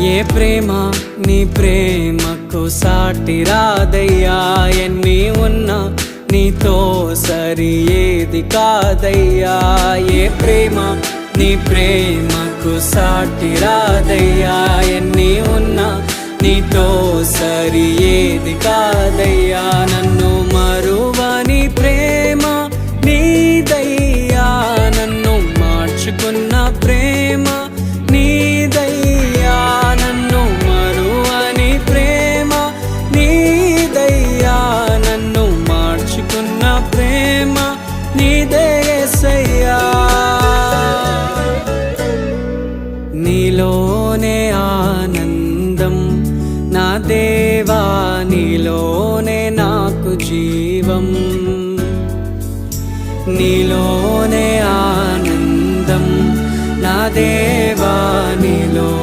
ఏ ప్రేమ నీ ప్రేమకు సాటి రాదయ్యా, ఎన్ని ఉన్నా నీతో సరి ఏది కాదయ్యా. ఏ ప్రేమ నీ ప్రేమకు సాటి రాదయ్యా, ఎన్ని ఉన్నా నీతో సరి ఏది కాదయ్యా. నన్ను మరువని ప్రేమ నీదయ్యా, నన్ను మార్చుకున్న ప్రేమ నీదయ్యా. నన్ను మరువని ప్రేమ నీదయ్యా, నన్ను మార్చుకున్న ప్రేమ నీదే యేసయ్యా. నీలోనే ఆనందం నా దేవా, నీలోనే నాకు జీవం. నీలోనే ఆనందం నా దేవా,